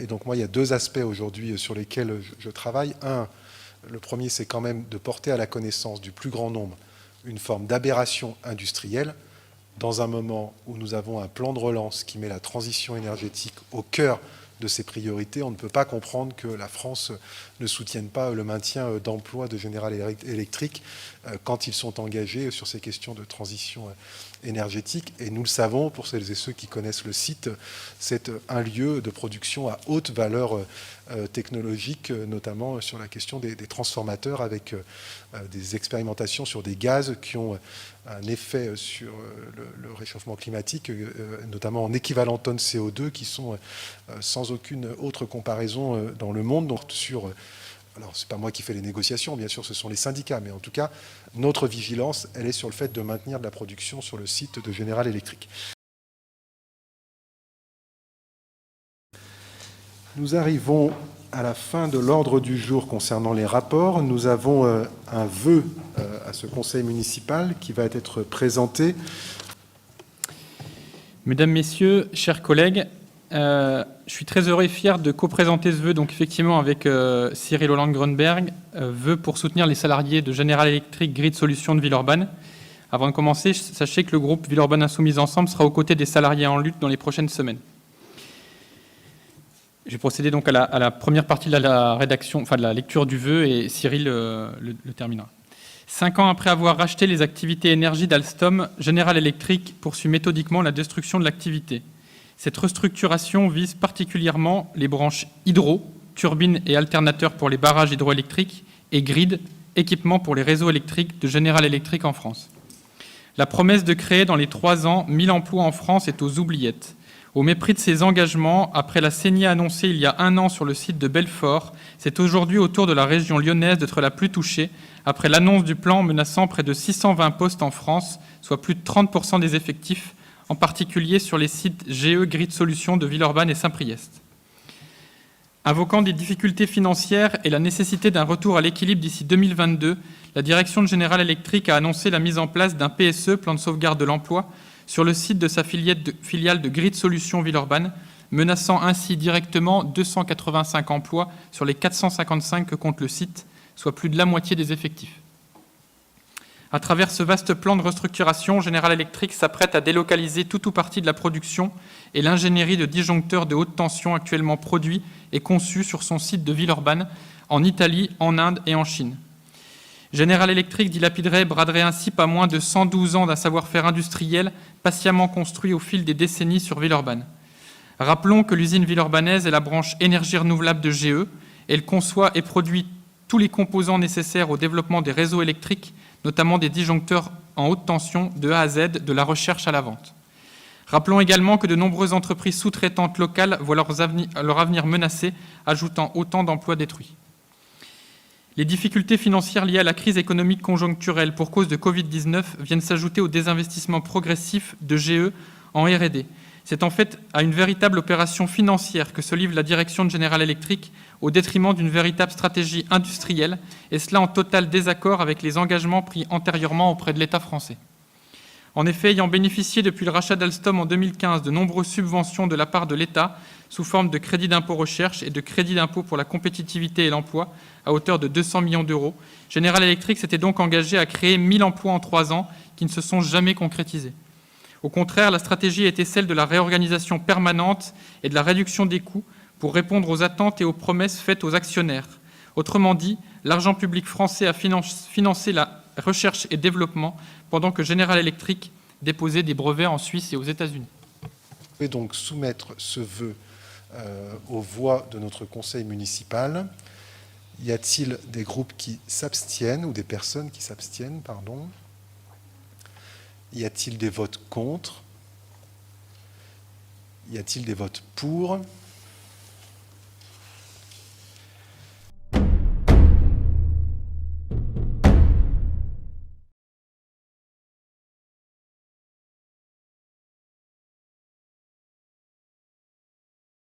Et donc moi, il y a deux aspects aujourd'hui sur lesquels je travaille. Le premier, c'est quand même de porter à la connaissance du plus grand nombre une forme d'aberration industrielle dans un moment où nous avons un plan de relance qui met la transition énergétique au cœur de ses priorités. On ne peut pas comprendre que la France ne soutienne pas le maintien d'emplois de General Electric quand ils sont engagés sur ces questions de transition énergétique. Et nous le savons, pour celles et ceux qui connaissent le site, c'est un lieu de production à haute valeur technologique, notamment sur la question des transformateurs, avec des expérimentations sur des gaz qui ont un effet sur le réchauffement climatique, notamment en équivalent tonnes CO2, qui sont sans aucune autre comparaison dans le monde. Donc alors, ce n'est pas moi qui fais les négociations, bien sûr, ce sont les syndicats, mais en tout cas, notre vigilance, elle est sur le fait de maintenir de la production sur le site de General Electric. Nous arrivons à la fin de l'ordre du jour concernant les rapports. Nous avons un vœu à ce conseil municipal qui va être présenté. Mesdames, Messieurs, chers collègues, je suis très heureux et fier de co-présenter ce vœu, donc effectivement avec Cyril Hollande-Grunberg, vœu pour soutenir les salariés de General Electric Grid Solutions de Villeurbanne. Avant de commencer, sachez que le groupe Villeurbanne Insoumise Ensemble sera aux côtés des salariés en lutte dans les prochaines semaines. Je vais procéder donc à la première partie de la rédaction, enfin de la lecture du vœu, et Cyril le terminera. 5 ans après avoir racheté les activités énergie d'Alstom, General Electric poursuit méthodiquement la destruction de l'activité. Cette restructuration vise particulièrement les branches hydro, turbines et alternateurs pour les barrages hydroélectriques, et grid, équipements pour les réseaux électriques de General Electric en France. La promesse de créer dans les 3 ans 1000 emplois en France est aux oubliettes. Au mépris de ses engagements, après la saignée annoncée il y a 1 an sur le site de Belfort, c'est aujourd'hui au tour de la région lyonnaise d'être la plus touchée, après l'annonce du plan menaçant près de 620 postes en France, soit plus de 30% des effectifs, en particulier sur les sites GE Grid Solutions de Villeurbanne et Saint-Priest. Invoquant des difficultés financières et la nécessité d'un retour à l'équilibre d'ici 2022, la direction de General Electric a annoncé la mise en place d'un PSE, plan de sauvegarde de l'emploi, sur le site de sa filiale de Grid Solutions Villeurbanne, menaçant ainsi directement 285 emplois sur les 455 que compte le site, soit plus de la moitié des effectifs. À travers ce vaste plan de restructuration, General Electric s'apprête à délocaliser tout ou partie de la production et l'ingénierie de disjoncteurs de haute tension actuellement produits et conçus sur son site de Villeurbanne, en Italie, en Inde et en Chine. General Electric braderait ainsi pas moins de 112 ans d'un savoir-faire industriel patiemment construit au fil des décennies sur Villeurbanne. Rappelons que l'usine villeurbanaise est la branche énergie renouvelable de GE. Elle conçoit et produit tous les composants nécessaires au développement des réseaux électriques, notamment des disjoncteurs en haute tension de A à Z, de la recherche à la vente. Rappelons également que de nombreuses entreprises sous-traitantes locales voient leur avenir menacé, ajoutant autant d'emplois détruits. Les difficultés financières liées à la crise économique conjoncturelle pour cause de Covid-19 viennent s'ajouter au désinvestissement progressif de GE en R&D. C'est en fait à une véritable opération financière que se livre la direction de General Electric au détriment d'une véritable stratégie industrielle, et cela en total désaccord avec les engagements pris antérieurement auprès de l'État français. En effet, ayant bénéficié depuis le rachat d'Alstom en 2015 de nombreuses subventions de la part de l'État sous forme de crédit d'impôt recherche et de crédit d'impôt pour la compétitivité et l'emploi à hauteur de 200 millions d'euros, General Electric s'était donc engagé à créer 1000 emplois en 3 ans qui ne se sont jamais concrétisés. Au contraire, la stratégie était celle de la réorganisation permanente et de la réduction des coûts pour répondre aux attentes et aux promesses faites aux actionnaires. Autrement dit, l'argent public français a financé la recherche et développement pendant que General Electric déposait des brevets en Suisse et aux États-Unis. Je vais donc soumettre ce vœu aux voix de notre conseil municipal. Y a-t-il des groupes qui s'abstiennent ou des personnes qui s'abstiennent, pardon ? Y a-t-il des votes contre ? Y a-t-il des votes pour ?